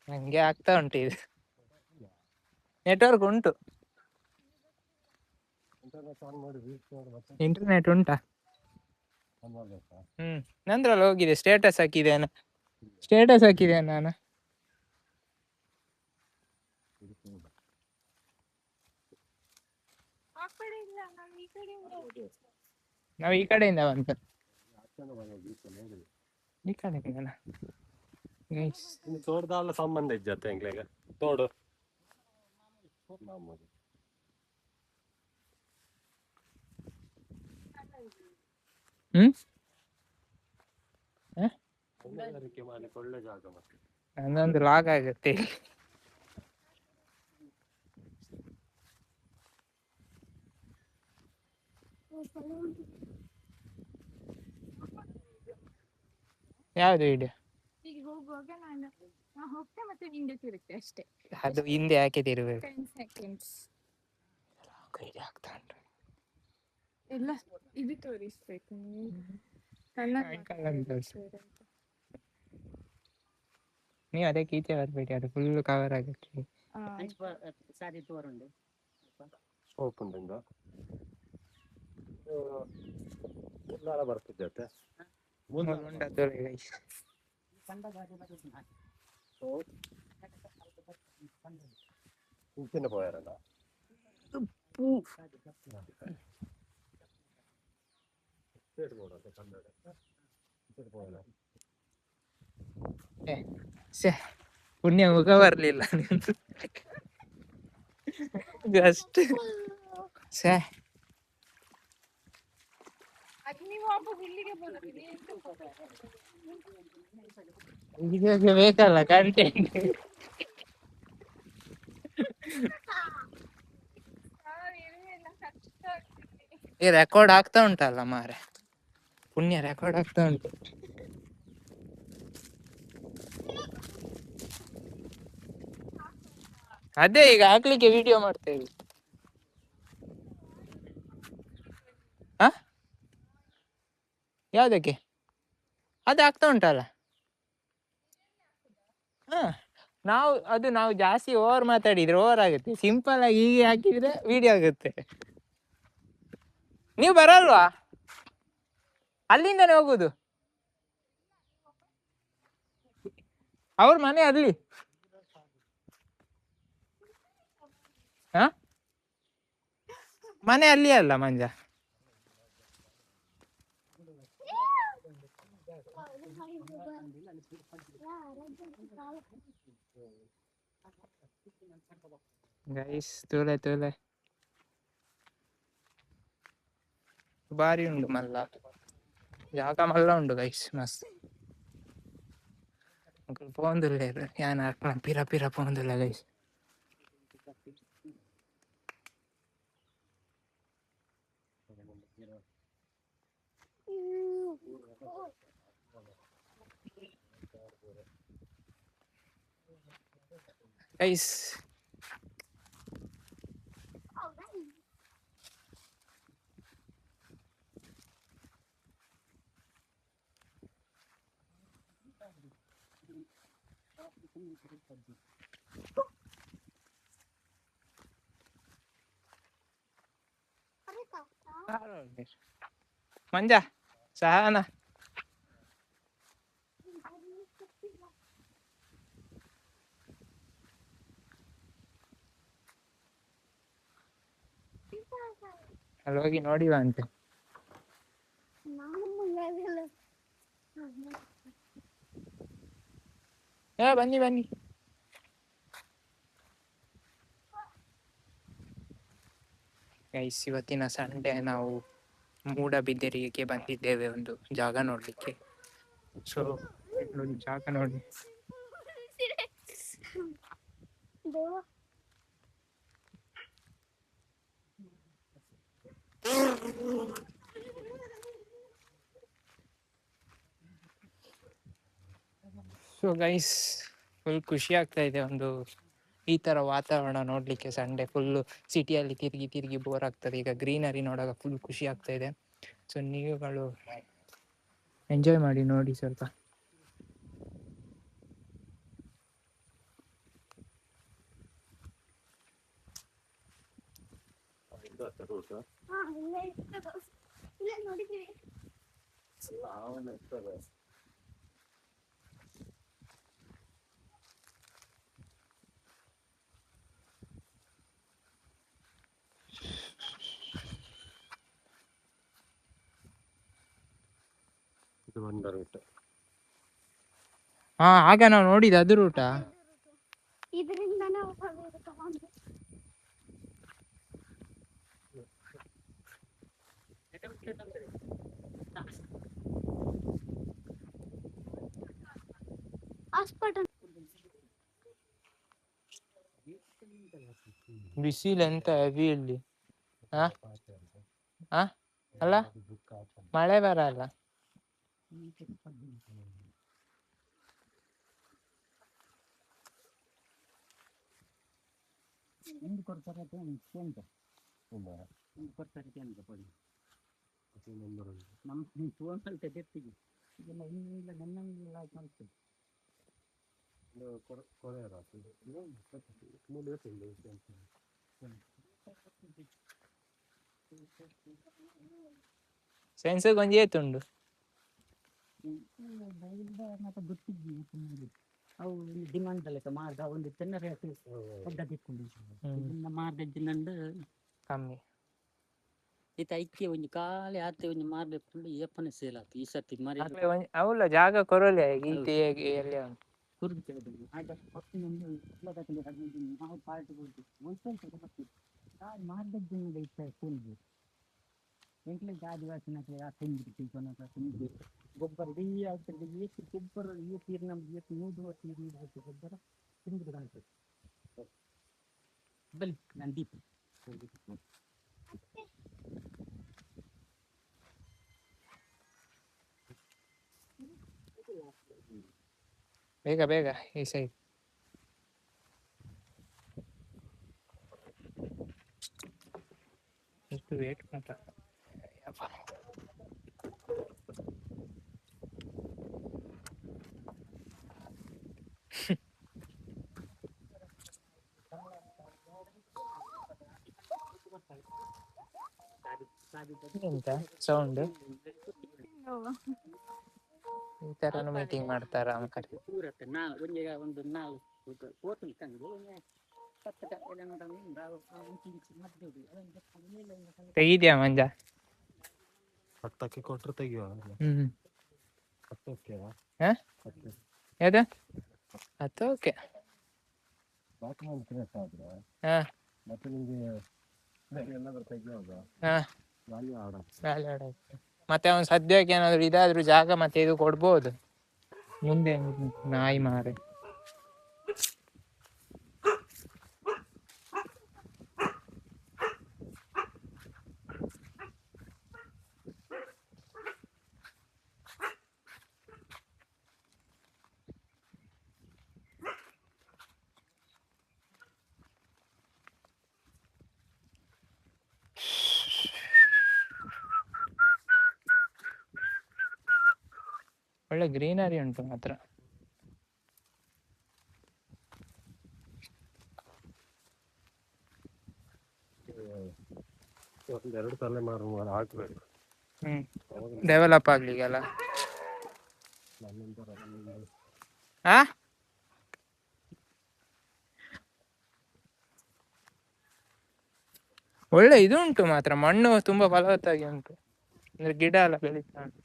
ನಂಗೆ ಆಗ್ತಾ ಉಂಟು ಇದು. ನೆಟ್ವರ್ಕ್ ಉಂಟು, ಇಂಟರ್ನೆಟ್ ಉಂಟಾ? ನಂದ್ರಲ್ಲಿ ಹೋಗಿದೆ. ಸ್ಟೇಟಸ್ ಹಾಕಿದ್ದೇನೆ ನಾನು. ನಾವು ಈ ಕಡೆಯಿಂದ ಬಂತ ಈ ಕಡೆ ತೋಟದಲ್ಲ ಸಂಬಂಧ ಇಜ್ಜತ್ತೆ ಎಂಗ್ಲೆಗ ತೋಡು ಒಳ್ಳೆ ಜಾಗ ಮತ್ತೆ ನಂದೊಂದು ಲಾಗ್ ಆಗುತ್ತೆ. ಯಾವ್ದು ವಿಡಿಯೋ? ಹೋಗುವಾಗ ನಾನು ಹೋಗ್ತೆ ಮತ್ತೆ ಹಿಂದೆ ತಿರುಗ್ತೆ ಅಷ್ಟೇ. ಅದು ಹಿಂದೆ ಯಾಕೆ ತಿರುಗಬೇಕು? 10 seconds ಆಗ್ತಾ ಉಂಟು. ಎಲ್ಲ ಇದು ತೋರಿಸ್ಬೇಕು. ನೀವು ಅದಕ್ಕೆ ಈಚೆ ಬರ್ಬೇಡಿ, ಅದು ಫುಲ್ ಕವರ್ ಆಗುತ್ತೆ. ಸಾರಿ ತೋರುಂಡು ಸೋಪ್ ಉಂಟು ಬರ್ತಿದ್ದೆ ಇಂಚಿನ ಪೋಯಾರಲ್ಲ ಪುಣ್ಯ ಮುಖ ಬರ್ಲಿಲ್ಲ ಜಸ್ಟ್ ಈಗ ಬೇಕಲ್ಲ ಕಂಟೆಂಟ್. ಈ ರೆಕಾರ್ಡ್ ಆಗ್ತಾ ಉಂಟಲ್ಲ ಮಾರೆ, ಪುಣ್ಯ ರೆಕಾರ್ಡ್ ಆಗ್ತಾ ಉಂಟು. ಅದೇ ಈಗ ಹಾಕ್ಲಿಕ್ಕೆ ವಿಡಿಯೋ ಮಾಡ್ತೇವೆ. ಯಾವ್ದಕ್ಕೆ? ಅದು ಆಗ್ತಾ ಉಂಟಲ್ಲ. ನಾವು ಜಾಸ್ತಿ ಓವರ್ ಮಾತಾಡಿದ್ರೆ ಓವರ್ ಆಗುತ್ತೆ. ಸಿಂಪಲ್ ಆಗಿ ಹೀಗೆ ಹಾಕಿದ್ರೆ ವಿಡಿಯೋ ಆಗುತ್ತೆ. ನೀವು ಬರಲ್ವಾ? ಅಲ್ಲಿಂದನೇ ಹೋಗುದು. ಅವ್ರ ಮನೆ ಅಲ್ಲಿ. ಮನೆ ಅಲ್ಲಿ ಅಲ್ಲ ಮಂಜ. ಗೈಸ್ ತೋಲೆ ಬಾರಿ ಉಂಡು ಮಲ್ಲ, ಜಾಗ ಮಲ್ಲ ಉಂಡು ಗೈಸ್ ಮಸ್ತ್. ಪೋಂದುಲ್ಲ ಯಾನ್ ಪಿರ ಪಿರ ಪೋಂದುಲ್ಲ ಗೈಸ್. ಗೈಸ್ ಮಂಜ ಸಹನ ಅಲ್ಲಿ ಹೋಗಿ ನೋಡಿವ ಅಂತೆ. ಬನ್ನಿ ಗೈಸ್, ಇವತ್ತಿನ ಸಂಡೇ ನಾವು ಮೂಡಬಿದಿರೆಗೆ ಬಂದಿದ್ದೇವೆ ಒಂದು ಜಾಗ ನೋಡ್ಲಿಕ್ಕೆ. ಸೊ ಜಾಗ ನೋಡಿ. ಸೊ ಗೈಸ್, ಫುಲ್ ಖುಷಿ ಆಗ್ತಾ ಇದೆ ಒಂದು ಈ ತರ ವಾತಾವರಣ ನೋಡ್ಲಿಕ್ಕೆ. ಸಂಡೇ ಫುಲ್ಲು ಸಿಟಿಯಲ್ಲಿ ತಿರುಗಿ ಬೋರ್ ಆಗ್ತದೆ. ಈಗ ಗ್ರೀನರಿ ನೋಡಾಗ ಫುಲ್ ಖುಷಿ ಆಗ್ತಾ ಇದೆ. ಸೊ ನೀವುಗಳು ಎಂಜಾಯ್ ಮಾಡಿ ನೋಡಿ ಸ್ವಲ್ಪ. ರೂಟ್ ಹಾ ಇಲ್ಲೇ ಇರ್ತದೆ. ಇಲ್ಲೇ ನೋಡಿದ್ದೀವಿ. ಅವನು ಇರ್ತದೆ. ಇದು ಒಂದು ರೂಟ್. ಹಾ ಆಗ ನಾವು ನೋಡಿದ ಅದು ರೂಟಾ? ಇದರಿಂದನೇ ಹೋಗೋದು ತಗೊಂಡು. ಹಾಸ್ಪಿಟಲ್ ಬಿಸಿಲು ಎಂತ ಹೆವಿ ಇಲ್ಲಿ. ಹಾ ಹಾ ಅಲ್ಲ ಮಳೆ ಬರಲ್ಲ. ಒಂದು ಕೊಡ್ತಾರೆ ಅಂತ ಕೊಡ್ತಾರೆ ಅಂತ ಕೊಡಿ ನಮ್ಮ ಫೋನಲ್ಲಿ ತೆಗೆರ್ತೀವಿ ಇದೆಲ್ಲ ಇನ್ನಿಲ್ಲ ನನ್ನಂಗಿಲ್ಲ ಕಾಣ್ತದೆ. ಸೆನ್ಸ್ ಗೊಂಜಿ ಏತುಂಡು ಮತ್ತೆ ಗೊತ್ತಿದ್ವಿ ಅವು ಡಿಮಾಂಡ್ ಲೆಕ್ಕ ಮಾರ್ಗ ಒಂದು ಚೆನ್ನ ರೇಟ್ ಒಡ್ಡದಿಕ್ಕೊಂಡು ಇದನ್ನ ಮಾರ್ಗಜ್ಜಿನಂದು ಕಮ್ಮಿ ಈತ ಐಕ್ಯ ಒಂದು ಕಾಲಿ ಆತ ಒಂದು ಮಾರ್ಬೇಕು ಏಪನೆ ಸೇಲ್ ಆಯ್ತು ಈ ಸರ್ತಿ ಮರಿ ಅವಲ್ಲ ಜಾಗ ಕೊರಲೆ ಗೀತೆ ಎಲ್ಲಿ ಉಂಟು ಕುರುಡು ಆಗ ಹೊತ್ತಿನೊಂದು ಎಲ್ಲ ತಗೊಂಡು 15 ದಿನ ನಾವು ಪಾರ್ಟಿ ಕೊಡ್ತೀವಿ ಹೋಯ್ತು ಬರ್ತೀವಿ ಮಾರ್ಗಜ್ಜಿನ ಇತ್ತ ಕುಂದು ಎಂಟ್ಲೆ ಆದಿವಾಸಿನ ತಿಂದು ಗೊಬ್ಬರ ಇಡೀ ಆಗ್ತದೆ ಏಕೆ ಗೊಬ್ಬರ ಈ ತೀರ್ ನಮ್ಗೆ ಏಕೆ 3 ವರ್ಷ ಗೊಬ್ಬರ ತಿಂದು ಕಾಣ್ತದೆ ಬಲಿ ನಾನು ದೀಪ ಬೇಗ ಬೇಗ ಈ ಸೈಡ್ ಎಷ್ಟು ವೇಟ್ ಮಾತ್ರ ಎಂತ ಸೌಂಡ್ ಈ ತರನು ಮೀಟಿಂಗ್ ಮಾಡ್ತಾರ ಒಂದು ನಾವು ಹೋಟೆಲ್ ತಂದು ತೆಗಿದ್ಯಾ ಮಂಜ ಹತ್ತಕ್ಕೆ ಕೊಟ್ಟರೆ ತೆಗಿಯುವ. ಹತ್ತಕ್ಕೆ ಯಾವ್ದು ಹತ್ತು ಓಕೆ ಹಾ ಮತ್ತೆ ನಿಮಗೆ ಎಲ್ಲಾದ್ರೂ ತೆಗಿಯುವಾಗ ಹಾ ವ್ಯಾಲ್ಯೂ ಆಡ ಮತ್ತೆ ಅವನು ಸದ್ಯಕ್ಕೆ ಏನಾದ್ರು ಇದಾದ್ರೂ ಜಾಗ ಮತ್ತೆ ಇದು ಕೊಡ್ಬೋದು ಮುಂದೆ ನಾಯಿ ಮಾರೆ ಒಳ್ಳೆ ಗ್ರೀನರಿ ಉಂಟು ಮಾತ್ರ. ಒಂದೆರಡು ತಲೆಮಾರು ಆಗ್ಬೇಕು ಡೆವಲಪ್ ಆಗ್ಲಿಕ್ಕೆಲ್ಲ. ಹಾ ಒಳ್ಳೆ ಇದು ಉಂಟು ಮಾತ್ರ, ಮಣ್ಣು ತುಂಬಾ ಫಲವತ್ತಾಗಿ ಉಂಟು, ಅಂದ್ರೆ ಗಿಡ ಎಲ್ಲ ಬೆಳೀತಾ ಉಂಟು.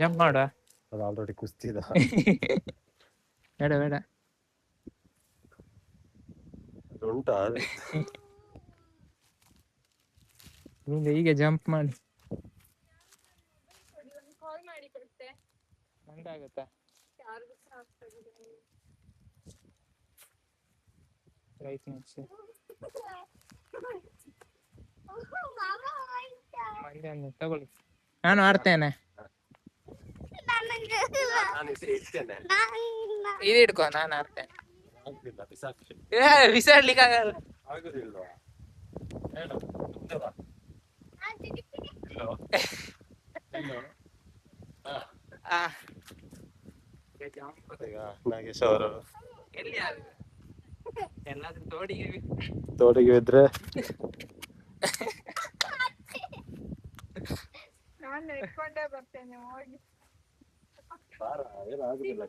ಜಂಪ್ ಮಾಡ ಅದು ಆಲ್ರೆಡಿ ಕುಸ್ತಿದ. ಬೇಡ ಬೇಡ ಉಂಟಾ ಈಗ ಜಂಪ್ ಮಾಡಿ ಕಾಲ್ ಮಾಡಿ ಕೊಡ್ತೆ ಎಂತಾಗುತ್ತಾ ಯಾರಿಗೂ ಸಹ ಆಗ್ತದೆ. ರೈಟ್ ನೆಕ್ಸ್ಟ್ ಮಂಜಾನೆ ತಗೊಳ್ಳಿ, ನಾನು ಆಡ್ತೇನೆ. ಇದು ಇಟ್ಕೋ, ನಾನು ಆಡ್ತೇನೆ. ಬಿಸಾಡ್ಲಿಕ್ಕೆ ಆಗಲ್ಲ. ನಾಗೇಶ್ ಅವರು ಎಲ್ಲಿ ಯಾರು ಎಲ್ಲಾದ್ರೂ ತೋಡಿಗೆ ತೋಟಿಗೆ ಇದ್ರೆ ನಾನು ಎತ್ಕೊಂಡೇ ಬರ್ತೇನೆ ಹೋಗಿ. ಏನಾಗುದಿಲ್ಲ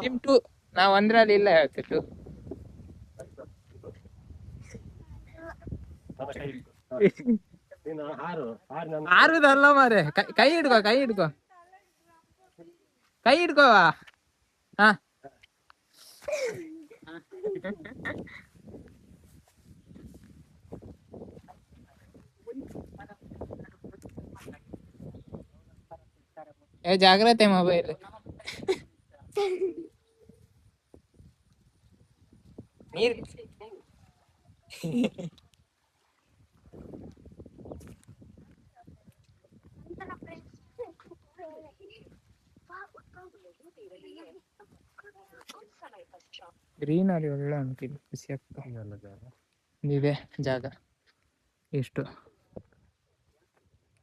ಸಿಮ್ಟು ನಾವ್ ಒಂದ್ರಲ್ಲಿ ಇಲ್ಲ ಹೇಳ್ತಿತ್ತು. ನೀನು ಹಾರು ಆರುದಲ್ಲ ಮಾರೆ, ಕೈ ಹಿಡ್ಕೋ, ಕೈ ಹಿಡ್ಕೋ, ಕೈ ಹಿಡ್ಕೋ. ಹಾ ಏ ಜಾಗ್ರತೆ ಮೊಬೈಲ್. ನೀರ್ ಗ್ರೀನರಿ ಒಳ್ಳೆ ಉಂಟಿಲ್ಲ, ಖುಷಿ ಆಗ್ತದೆ. ಇದೆ ಜಾಗ ಎಷ್ಟು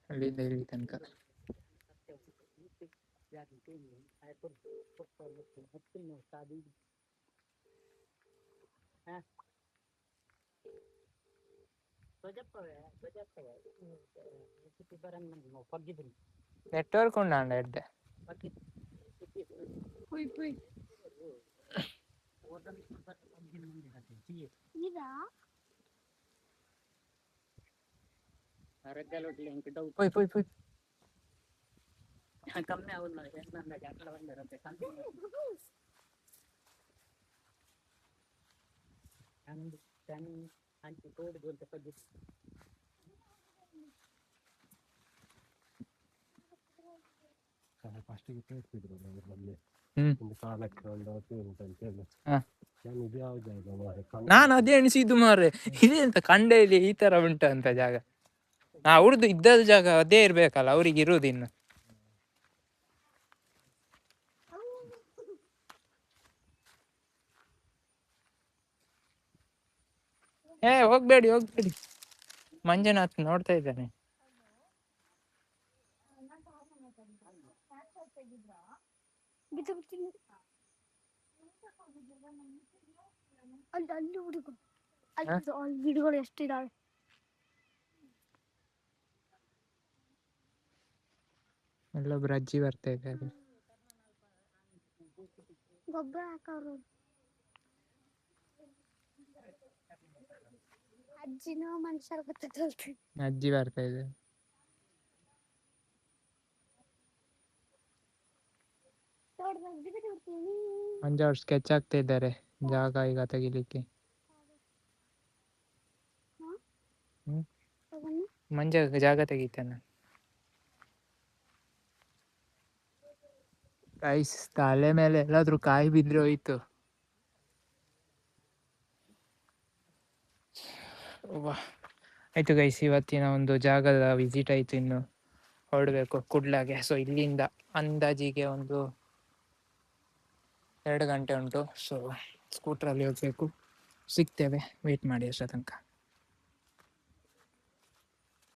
ಅಲ್ಲಿಂದ ಇಲ್ಲಿ ತನಕ. ನೆಟ್ವರ್ಕ್ ಉಂಡ ಎಡ್ಡೆ ಪುಯ್ ಪುಯ್. ಪುಯ್ ಪುಯ್ ಪುಯ್. ಕಮ್ಮಿ ಆಗುದಿಲ್ಲ ಜಾಗ ಬಂದಿರುತ್ತೆ ಹಂಚಿ ತೋಡಿದು ಅಂತ ಪದ್ಧತಿ. ಫಸ್ಟಿಗೆ ಕೇಳ್ತಿದ್ರು ನಮ್ಮಲ್ಲಿ ಹ್ಮ್. ಒಂದು ಕಾಲಕ್ಕೆ ಒಂದು ಹೊತ್ತು ಉಂಟು ಅಂತ ಹೇಳಿ. ಹಾ. ನಾನು ಇದು ಯಾವ ಜಾಗ ಮಾರ್ರೆ? ನಾನು ಅದೇ ಎಣಿಸಿದ್ದು ಮಾರ್ರೆ, ಇದೇ ಅಂತ ಕಂಡೆ ಇಲ್ಲಿ ಈ ತರ ಉಂಟ ಅಂತ ಜಾಗ. ಅವ್ರದ್ದು ಇದ್ದದ ಜಾಗ ಅದೇ ಇರ್ಬೇಕಲ್ಲ, ಅವ್ರಿಗೆ ಇರುವುದು ಇನ್ನು. ಹೋಗ್ಬೇಡಿ ಹೋಗ್ಬೇಡಿ, ಮಂಜುನಾಥ್ ನೋಡ್ತಾ ಇದ್ದಾನೆ. ಅಲ್ಲಿ ಹುಡುಗ ಅಲ್ಲಿ ಗಿಡಗಳು ಎಷ್ಟಿದಾವೆ. ಎಲ್ಲೊಬ್ರು ಅಜ್ಜಿ ಬರ್ತಾ ಇದ್ದಾರೆ. ಗೊಬ್ಬರ ಹಾಕೋರು ಅಜ್ಜಿನೂ ಮನುಷ್ಯರ ಗೊತ್ತೈತೆ. ಅಜ್ಜಿ ಬರ್ತಾ ಇದೆ. ಮಂಜು ಅವ್ರು ಸ್ಕೆಚ್ ಆಗ್ತಾ ಇದ್ದಾರೆ ಜಾಗ ಈಗ ತೆಗಿಲಿಕ್ಕೆ. ಮಂಜ ಜಾಗ ತೆಗಿತಾನೆ. ಗೈಸ್, ತಲೆ ಮೇಲೆ ಎಲ್ಲಾದ್ರೂ ಕಾಯಿ ಬಿದ್ರೆ ಹೋಯ್ತು. ಆಯ್ತು ಗೈಸ್, ಇವತ್ತಿನ ಒಂದು ಜಾಗದ ವಿಸಿಟ್ ಆಯ್ತು. ಇನ್ನು ಹೊರಡಬೇಕು ಕುಡ್ಲಾಗೆ. ಸೊ ಇಲ್ಲಿಂದ ಅಂದಾಜಿಗೆ ಒಂದು 2 ಗಂಟೆ ಉಂಟು. ಸೊ ಸ್ಕೂಟ್ರಲ್ಲಿ ಹೋಗ್ಬೇಕು. ಸಿಗ್ತೇವೆ, ವೇಟ್ ಮಾಡಿ ಅಷ್ಟೋ ತನಕ.